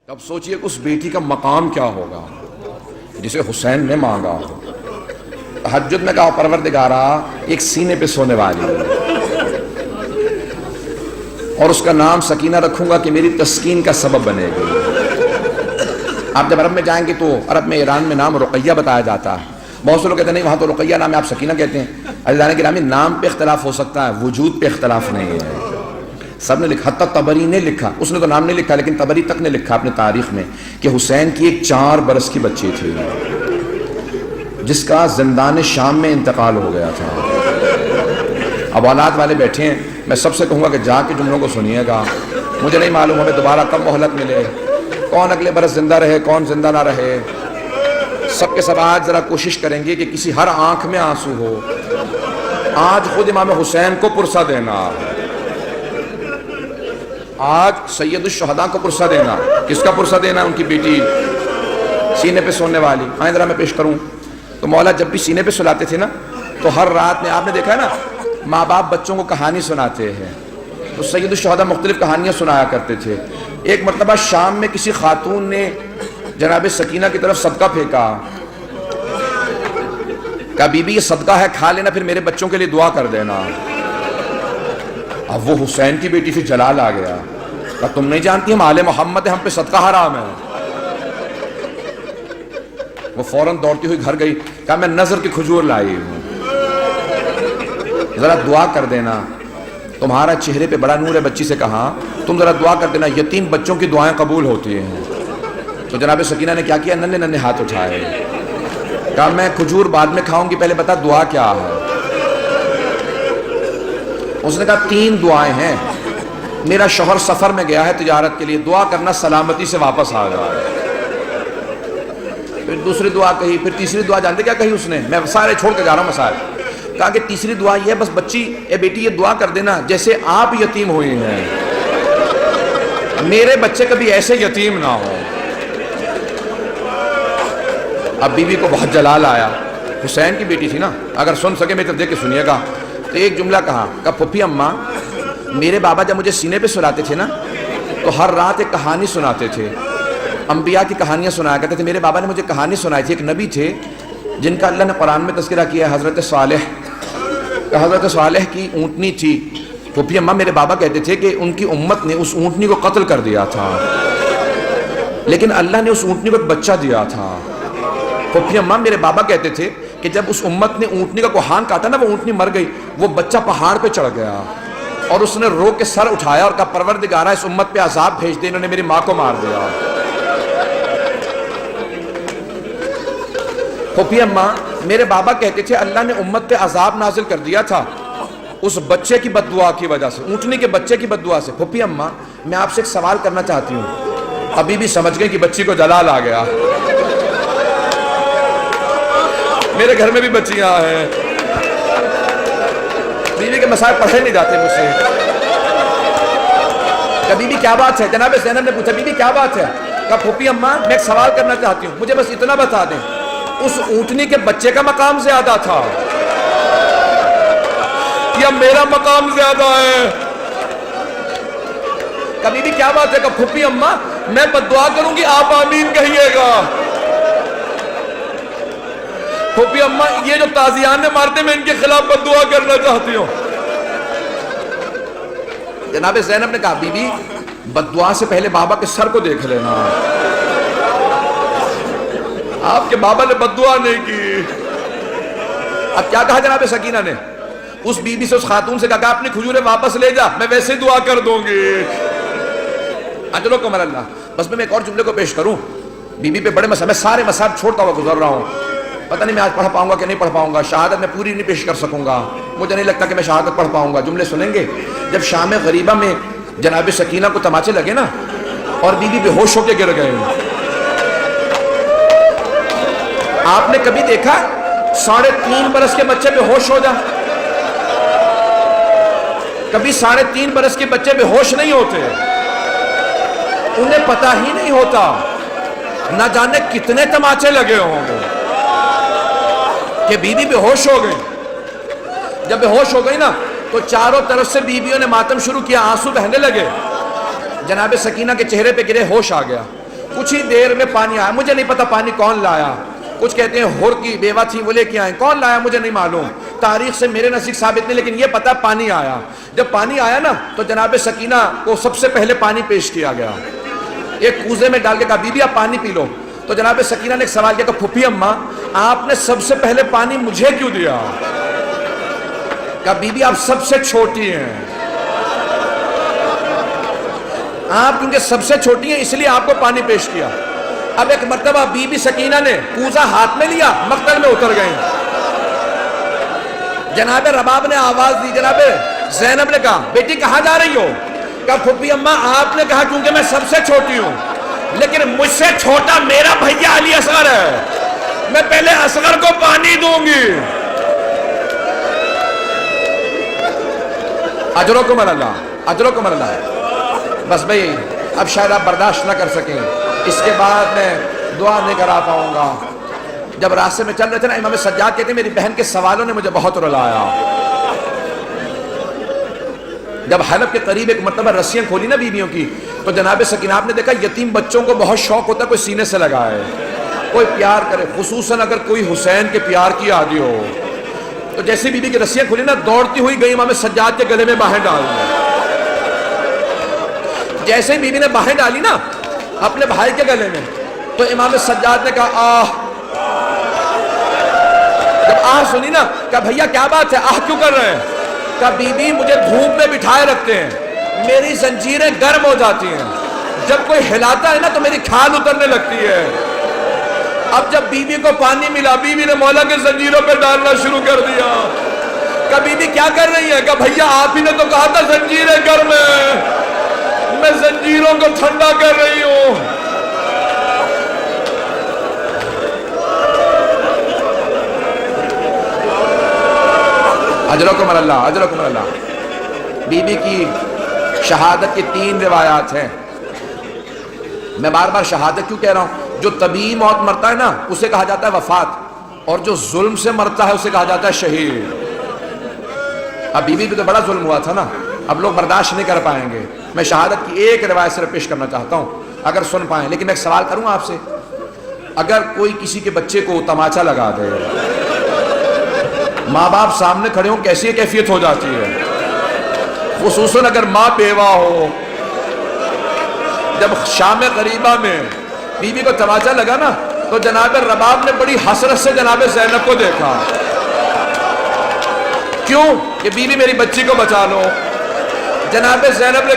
اب سوچئے اس بیٹی کا مقام کیا ہوگا جسے حسین نے مانگا ہو۔ تہجد میں کہا پروردگارا ایک سینے پہ سونے والی اور اس کا نام سکینہ رکھوں گا کہ میری تسکین کا سبب بنے گی۔ آپ جب عرب میں جائیں گے تو عرب میں ایران میں نام رقیہ بتایا جاتا ہے۔ بہت سے لوگ کہتے ہیں نہیں وہاں تو رقیہ نام ہے، آپ سکینہ کہتے ہیں۔ عزیزان گرامی نام پہ اختلاف ہو سکتا ہے، وجود پہ اختلاف نہیں ہے۔ سب نے لکھا، حتی طبری نے لکھا، اس نے تو نام نہیں لکھا لیکن طبری تک نے لکھا اپنے تاریخ میں کہ حسین کی ایک 4 برس کی بچی تھی جس کا زندان شام میں انتقال ہو گیا تھا۔ اب اولاد والے بیٹھے ہیں، میں سب سے کہوں گا کہ جا کے جملوں کو سنیے گا۔ مجھے نہیں معلوم ہمیں دوبارہ کب مہلت ملے، کون اگلے برس زندہ رہے کون زندہ نہ رہے۔ سب کے سب آج ذرا کوشش کریں گے کہ کسی ہر آنکھ میں آنسو ہو۔ آج خود امام حسین کو پرسہ دینا، آج سید الشہداء کو پرسہ دینا۔ کس کا پرسہ دینا؟ ان کی بیٹی سینے پہ سونے والی۔ آئیں ذرا میں پیش کروں تو مولا جب بھی سینے پہ سلاتے تھے نا تو ہر رات میں آپ نے دیکھا ہے نا ماں باپ بچوں کو کہانی سناتے ہیں تو سید الشہداء مختلف کہانیاں سنایا کرتے تھے۔ ایک مرتبہ شام میں کسی خاتون نے جناب سکینہ کی طرف صدقہ پھینکا، کہا بی بی یہ صدقہ ہے کھا لینا پھر میرے بچوں کے لیے دعا کر دینا۔ اب وہ حسین کی بیٹی سے جلال آ گیا، کہا تم نہیں جانتی ہم آل محمد ہیں، ہم پہ صدقہ حرام ہے۔ وہ فوراً دوڑتی ہوئی گھر گئی، کہا میں نظر کی کھجور لائی ہوں، ذرا دعا کر دینا، تمہارا چہرے پہ بڑا نور ہے۔ بچی سے کہا تم ذرا دعا کر دینا، یتیم بچوں کی دعائیں قبول ہوتی ہیں۔ تو جناب سکینہ نے کیا کیا؟ ننھے ننھے ہاتھ اٹھائے، کہا میں کھجور بعد میں کھاؤں گی، پہلے بتا دعا کیا ہے۔ اس نے کہا 3 دعائیں ہیں، میرا شوہر سفر میں گیا ہے تجارت کے لیے، دعا کرنا سلامتی سے واپس آ جائے۔ پھر دوسری دعا کہی، پھر تیسری دعا جانتے کیا کہی اس نے؟ میں سارے چھوڑ کے جا رہا ہوں مسائل۔ کہا کہ تیسری دعا یہ ہے بس بچی اے بیٹی یہ دعا کر دینا جیسے آپ یتیم ہوئی ہیں میرے بچے کبھی ایسے یتیم نہ ہو۔ اب بی بی کو بہت جلال آیا، حسین کی بیٹی تھی نا، اگر سن سکے میری طرف دیکھ کے سنیے گا۔ تو ایک جملہ کہا پھپھی اماں میرے بابا جب مجھے سینے پہ سلاتے تھے نا تو ہر رات ایک کہانی سناتے تھے، انبیاء کی کہانیاں سنایا کرتے تھے۔ میرے بابا نے مجھے کہانی سنائی تھی، ایک نبی تھے جن کا اللہ نے قرآن میں تذکرہ کیا ہے، حضرت صالح۔ حضرت صالح کی اونٹنی تھی، پھپھی اماں میرے بابا کہتے تھے کہ ان کی امت نے اس اونٹنی کو قتل کر دیا تھا لیکن اللہ نے اس اونٹنی کو ایک بچہ دیا تھا۔ پھپھی اماں میرے بابا کہتے تھے کہ جب اس امت نے اونٹنی کا کوہان کاٹا نا وہ اونٹنی مر گئی، وہ بچہ پہاڑ پہ چڑھ گیا اور اس نے رو کے سر اٹھایا اور کہا پروردگارا اس امت پہ عذاب بھیج دے، انہوں نے میری ماں کو مار دیا۔ پھپھی اماں میرے بابا کہتے تھے اللہ نے امت پہ عذاب نازل کر دیا تھا اس بچے کی بد دعا کی وجہ سے، اونٹنی کے بچے کی بد دعا سے۔ پھپھی اماں میں آپ سے ایک سوال کرنا چاہتی ہوں۔ ابھی بھی سمجھ گئے کہ بچی کو جلال آ گیا۔ میرے گھر میں بھی بچیاں ہیں، بیوی کے مسائل پڑھے نہیں جاتے مجھ سے۔ کہ بیوی کیا بات ہے؟ جناب زینب نے پوچھا بیوی کیا بات ہے؟ کہا پھپھی اماں میں ایک سوال کرنا چاہتی ہوں، مجھے بس اتنا بتا دیں اس اونٹنی کے بچے کا مقام زیادہ تھا یا میرا مقام زیادہ ہے؟ کہ بیوی کیا بات ہے؟ کہ پھپھی اماں میں بد دعا کروں گی آپ آمین کہیے گا۔ پھپھی اماں یہ جو تازیان نے مارتے میں ان کے خلاف بد دعا کرنا چاہتی ہوں۔ جناب زینب نے کہا بی بی بد دعا سے پہلے بابا کے سر کو دیکھ لینا، آپ کے بابا نے بد دعا نہیں کی۔ اب کیا کہا جناب سکینہ نے؟ اس بی بی سے اس خاتون سے کہا اپنی کھجوریں واپس لے جا، میں ویسے دعا کر دوں گی۔ چلو کمر اللہ، بس میں ایک اور جملے کو پیش کروں۔ بی بی پہ بڑے مسائل، میں سارے مسائل چھوڑتا ہوا گزر رہا ہوں، پتہ نہیں میں آج پڑھ پاؤں گا کہ نہیں پڑھ پاؤں گا، شہادت میں پوری نہیں پیش کر سکوں گا، مجھے نہیں لگتا کہ میں شہادت پڑھ پاؤں گا۔ جملے سنیں گے جب شام غریبہ میں جناب سکینہ کو تماچے لگے نا اور بی بی بے ہوش ہو کے گر گئے۔ آپ نے کبھی دیکھا 3.5 برس کے بچے بے ہوش ہو جا؟ کبھی 3.5 برس کے بچے بے ہوش نہیں ہوتے، انہیں پتہ ہی نہیں ہوتا نہ جانے کتنے تماچے لگے ہوں گے کہ بیوی بے ہوش ہو گئی۔ جب بے ہوش ہو گئی نا تو چاروں طرف سے بیویوں نے ماتم شروع کیا، آنسو بہنے لگے۔ جناب سکینہ کے چہرے پہ گرے، ہوش آ گیا۔ کچھ ہی دیر میں پانی آیا، مجھے نہیں پتا پانی کون لایا، کچھ کہتے ہیں ہور کی بیوہ تھی وہ لے کے آئیں، کون لایا مجھے نہیں معلوم، تاریخ سے میرے نزدیک ثابت نہیں، لیکن یہ پتا پانی آیا۔ جب پانی آیا نا تو جناب سکینہ کو سب سے پہلے پانی پیش کیا گیا، ایک کوزے میں ڈال کے کہا بی بی آپ پانی پی لو۔ تو جناب سکینہ نے ایک سوال کیا کہ پھوپھی اماں آپ نے سب سے پہلے پانی مجھے کیوں دیا؟ کہا بی بی آپ سب سے چھوٹی ہیں، آپ کیونکہ سب سے چھوٹی ہیں اس لیے آپ کو پانی پیش کیا۔ اب ایک مرتبہ بی بی سکینہ نے کوزہ ہاتھ میں لیا، مقتل میں اتر گئیں۔ جناب رباب نے آواز دی، جناب زینب نے کہا بیٹی کہاں جا رہی ہو؟ کہا پھوپھی اماں آپ نے کہا کیونکہ میں سب سے چھوٹی ہوں، لیکن مجھ سے چھوٹا میرا بھیا علی اصغر ہے، میں پہلے اصغر کو پانی دوں گی۔ اجرکم اللہ، اجرکم اللہ۔ بس بھئی اب شاید آپ برداشت نہ کر سکیں، اس کے بعد میں دعا نہیں کرا پاؤں گا۔ جب راستے میں چل رہے تھے نا امام سجاد کہتے ہیں میری بہن کے سوالوں نے مجھے بہت رلایا۔ جب حلب کے قریب ایک مرتبہ رسیاں کھولی نا بیویوں کی تو جناب سکینہ آپ نے دیکھا یتیم بچوں کو بہت شوق ہوتا ہے کوئی سینے سے لگائے، کوئی پیار کرے، خصوصاً اگر کوئی حسین کے پیار کی عادی ہو۔ تو جیسے بیوی کی رسیاں کھولی نا دوڑتی ہوئی گئی امام سجاد کے گلے میں باہیں ڈال دی۔ جیسے بیوی نے باہیں ڈالی نا اپنے بھائی کے گلے میں تو امام سجاد نے کہا آہ۔ جب آہ سنی نا کہا بھیا کیا بات ہے، آہ کیوں کر رہے ہیں؟ کہا بی بی مجھے دھوپ میں بٹھائے رکھتے ہیں، میری زنجیریں گرم ہو جاتی ہیں، جب کوئی ہلاتا ہے نا تو میری کھال اترنے لگتی ہے۔ اب جب بی بی کو پانی ملا بی بی نے مولا کے زنجیروں پہ ڈالنا شروع کر دیا۔ کہا بی بی کیا کر رہی ہے؟ کہا بھیا آپ ہی نے تو کہا تھا زنجیریں گرم ہیں، میں زنجیروں کو ٹھنڈا کر رہی ہوں۔ اجرکم اللہ، اجرکم اللہ۔ بی بی کی شہادت کی 3 روایات ہیں۔ میں بار بار شہادت کیوں کہہ رہا ہوں؟ جو طبیعی موت مرتا ہے نا اسے کہا جاتا ہے وفات، اور جو ظلم سے مرتا ہے اسے کہا جاتا ہے شہید۔ اب بی بی بھی تو بڑا ظلم ہوا تھا نا، اب لوگ برداشت نہیں کر پائیں گے۔ میں شہادت کی ایک روایت صرف پیش کرنا چاہتا ہوں اگر سن پائیں، لیکن میں ایک سوال کروں آپ سے، اگر کوئی کسی کے بچے کو تماچا لگا دے، ماں باپ سامنے کھڑے ہوں کیسی کیفیت ہو جاتی ہے، خصوصاً اگر ماں بیوہ ہو۔ جب شام غریبہ میں بی بی کو تماچا لگا نا تو جناب رباب نے بڑی حسرت سے جناب زینب کو دیکھا، کیوں کہ بی بی میری بچی کو بچا لو۔ جناب زینب نے